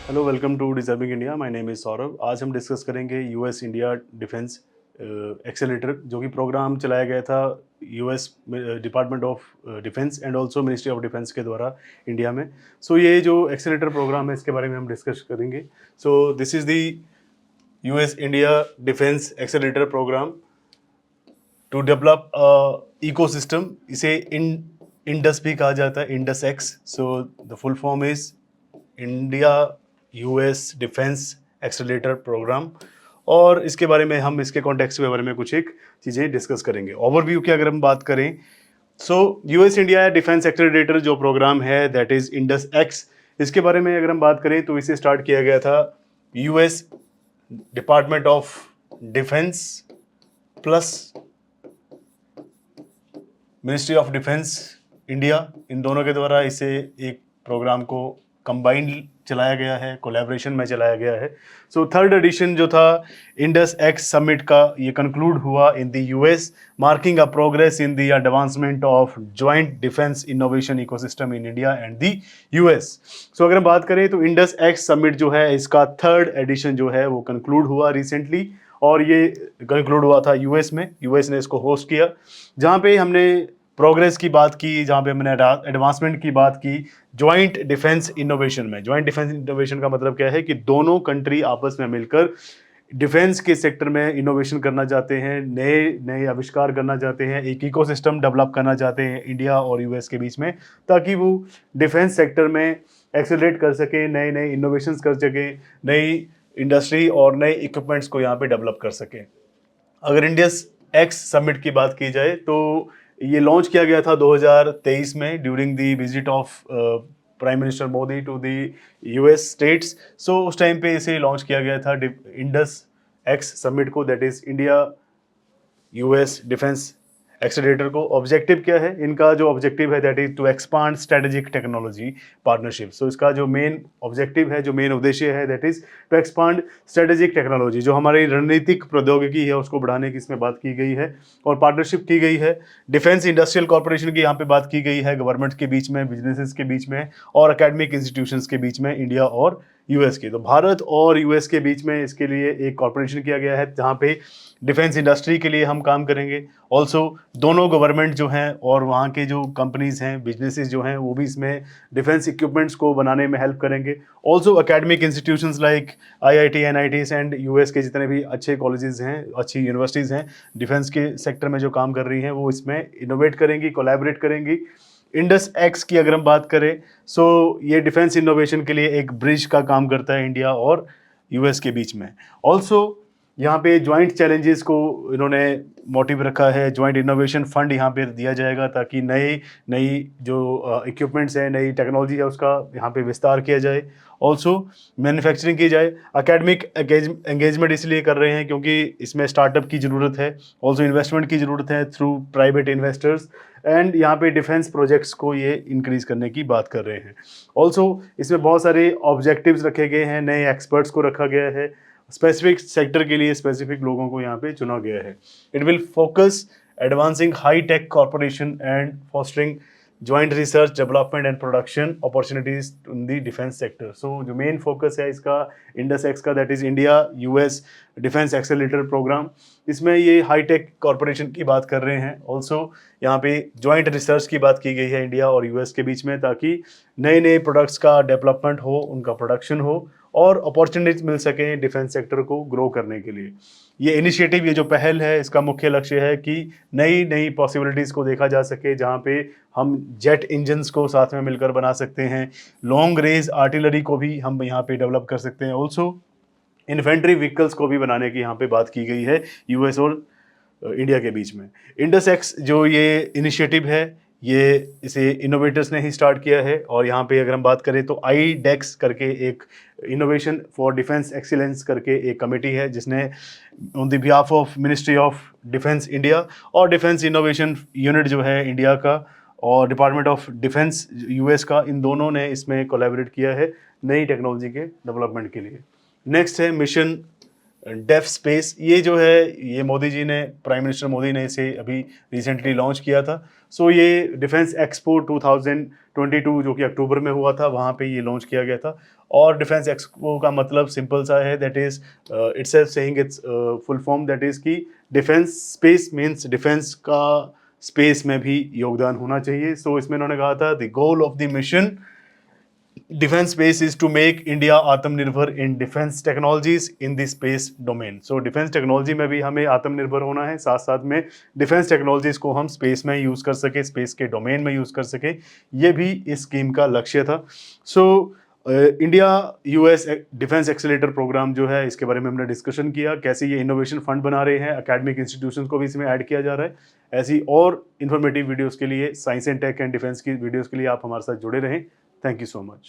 Hello, welcome to deserving India. My name is Saurabh. आज हम discuss करेंगे यूएस इंडिया डिफेंस एक्सेलेरेटर, जो कि प्रोग्राम चलाया गया था US department of defence and also ministry of defence के द्वारा इंडिया में। सो ये जो एक्सेलेरेटर प्रोग्राम है, इसके बारे में हम डिस्कस करेंगे। So this is the US India defence accelerator programme to develop ecosystem. इसे इंडस भी कहा जाता है, INDUS X. So the full form is India US defence accelerator programme. और इसके बारे में हम इसके कॉन्टेक्स्ट के बारे में कुछ एक चीज़ें डिस्कस करेंगे। ओवरव्यू की अगर हम बात करें, so US India defence accelerator जो प्रोग्राम है, दैट इज इंडस एक्स। इसके बारे में अगर हम बात करें तो इसे स्टार्ट किया गया था US department of defence plus ministry of defence India, इन दोनों के द्वारा इसे एक प्रोग्राम को कंबाइंड चलाया गया है, कोलैबोरेशन में चलाया गया है। सो थर्ड एडिशन जो था इंडस एक्स समिट का, ये कंक्लूड हुआ in the US, marking a progress in the advancement of joint defence innovation ecosystem in India and the US. So अगर हम बात करें तो इंडस एक्स समिट जो है, इसका थर्ड एडिशन जो है वो कंक्लूड हुआ रिसेंटली, और ये कंक्लूड हुआ था यूएस में। यूएस ने इसको होस्ट किया, जहाँ पे हमने प्रोग्रेस की बात की, जहाँ पे हमने एडवांसमेंट की बात की जॉइंट डिफेंस इनोवेशन में। जॉइंट डिफेंस इनोवेशन का मतलब क्या है कि दोनों कंट्री आपस में मिलकर डिफेंस के सेक्टर में इनोवेशन करना चाहते हैं, नए नए आविष्कार करना चाहते हैं, एक इकोसिस्टम डेवलप करना चाहते हैं इंडिया और यूएस के बीच में, ताकि वो डिफेंस सेक्टर में एक्सेलरेट कर सके, नए नए इनोवेशंस कर सके, नई इंडस्ट्री और नए इक्विपमेंट्स को यहाँ पे डेवलप कर सके। अगर इंडियस एक्स समिट की बात की जाए तो ये लॉन्च किया गया था 2023 में during the visit of prime minister Modi to the US states. So उस टाइम पे इसे लॉन्च किया गया था इंडस एक्स समिट को, that is India US defence accelerator को। ऑब्जेक्टिव क्या है इनका? जो ऑब्जेक्टिव है that is to expand strategic technology partnership. So इसका जो मेन ऑब्जेक्टिव है, जो मेन उद्देश्य है, that is to expand strategic technology, जो हमारी रणनीतिक प्रौद्योगिकी है उसको बढ़ाने की इसमें बात की गई है और पार्टनरशिप की गई है। डिफेंस इंडस्ट्रियल कॉर्पोरेशन की यहाँ पे बात की गई है, गवर्नमेंट के बीच में, बिजनेसेस के बीच में और एकेडमिक इंस्टीट्यूशंस के बीच में, इंडिया और यूएस के। तो भारत और यूएस के बीच में इसके लिए एक कॉर्पोरेशन किया गया है, जहाँ पे डिफेंस इंडस्ट्री के लिए हम काम करेंगे। ऑल्सो दोनों गवर्नमेंट जो हैं और वहाँ के जो कंपनीज़ हैं, बिजनेसेस जो हैं, वो भी इसमें डिफेंस इक्विपमेंट्स को बनाने में हेल्प करेंगे। Also academic institutions like IIT, NITs and US के जितने भी अच्छे कॉलेजेस हैं, अच्छी यूनिवर्सिटीज़ हैं डिफेंस के सेक्टर में जो काम कर रही हैं, वो इसमें इनोवेट करेंगी, कोलैबोरेट करेंगी। इंडस एक्स की अगर हम बात करें, सो ये डिफेंस इनोवेशन के लिए एक ब्रिज का काम करता है इंडिया और यूएस के बीच में। ऑल्सो यहाँ पे ज्वाइंट चैलेंजेस को इन्होंने मोटिव रखा है। ज्वाइंट इनोवेशन फंड यहाँ पे दिया जाएगा, ताकि नई नई जो इक्विपमेंट्स हैं, नई टेक्नोलॉजी है, उसका यहाँ पे विस्तार किया जाए। ऑल्सो मैन्युफैक्चरिंग की जाए। अकेडमिक एंगेजमेंट इसलिए कर रहे हैं क्योंकि इसमें स्टार्टअप की ज़रूरत है, ऑल्सो इन्वेस्टमेंट की ज़रूरत है थ्रू प्राइवेट इन्वेस्टर्स, एंड यहाँ पे डिफेंस प्रोजेक्ट्स को ये इंक्रीज़ करने की बात कर रहे हैं। ऑल्सो इसमें बहुत सारे ऑब्जेक्टिव्स रखे गए हैं, नए एक्सपर्ट्स को रखा गया है, स्पेसिफिक सेक्टर के लिए स्पेसिफिक लोगों को यहाँ पे चुना गया है। It will focus advancing high tech corporation and fostering joint research development and production opportunities in the defence sector. So जो मेन फोकस है इसका इंडस एक्स का, that is India US defence accelerator programme, इसमें ये high tech corporation की बात कर रहे हैं। ऑल्सो यहाँ पे ज्वाइंट रिसर्च की बात की गई है इंडिया और यूएस के बीच में, ताकि नए नए प्रोडक्ट्स का डेवलपमेंट हो, उनका प्रोडक्शन हो और अपॉर्चुनिटीज मिल सकें डिफेंस सेक्टर को ग्रो करने के लिए। ये इनिशिएटिव, ये जो पहल है, इसका मुख्य लक्ष्य है कि नई नई पॉसिबिलिटीज़ को देखा जा सके, जहाँ पे हम जेट इंजन्स को साथ में मिलकर बना सकते हैं, लॉन्ग रेंज आर्टिलरी को भी हम यहाँ पे डेवलप कर सकते हैं, ऑल्सो इन्फेंट्री व्हीकल्स को भी बनाने की यहाँ पे बात की गई है यूएस और इंडिया के बीच में। इंडस एक्स जो ये इनिशिएटिव है, ये इसे इनोवेटर्स ने ही स्टार्ट किया है। और यहाँ पे अगर हम बात करें तो आई डेक्स करके एक इनोवेशन फॉर डिफेंस एक्सीलेंस करके एक कमेटी है, जिसने on the behalf of ministry of defence India और डिफेंस इनोवेशन यूनिट जो है इंडिया का और डिपार्टमेंट ऑफ डिफेंस यूएस का, इन दोनों ने इसमें कोलैबोरेट किया है नई टेक्नोलॉजी के डेवलपमेंट के लिए। नेक्स्ट है मिशन डेफ स्पेस, ये जो है ये मोदी जी ने, प्राइम मिनिस्टर मोदी ने इसे अभी रिसेंटली लॉन्च किया था। सो ये डिफेंस एक्सपो 2022 जो कि अक्टूबर में हुआ था, वहाँ पे ये लॉन्च किया गया था। और डिफेंस एक्सपो का मतलब सिंपल सा है, that is itself saying it's full form, that is कि डिफेंस स्पेस मीन्स डिफेंस का स्पेस में भी योगदान होना चाहिए। सो इसमें उन्होंने कहा था the goal of the mission defense space is to make India आत्मनिर्भर in defense technologies in the space domain. So defense technology में भी हमें आत्मनिर्भर होना है, साथ साथ में defense technologies को हम space में यूज़ कर सके, space के domain में यूज़ कर सके, ये भी इस स्कीम का लक्ष्य था। So India US defence accelerator programme जो है, इसके बारे में हमने डिस्कशन किया, कैसे ये इनोवेशन फंड बना रहे हैं, एकेडमिक इंस्टीट्यूशंस को भी इसमें ऐड किया जा रहा है। ऐसी और इन्फॉर्मेटिव वीडियोस के लिए, science and tech and defence की वीडियोस के लिए आप हमारे साथ जुड़े रहें। Thank you so much.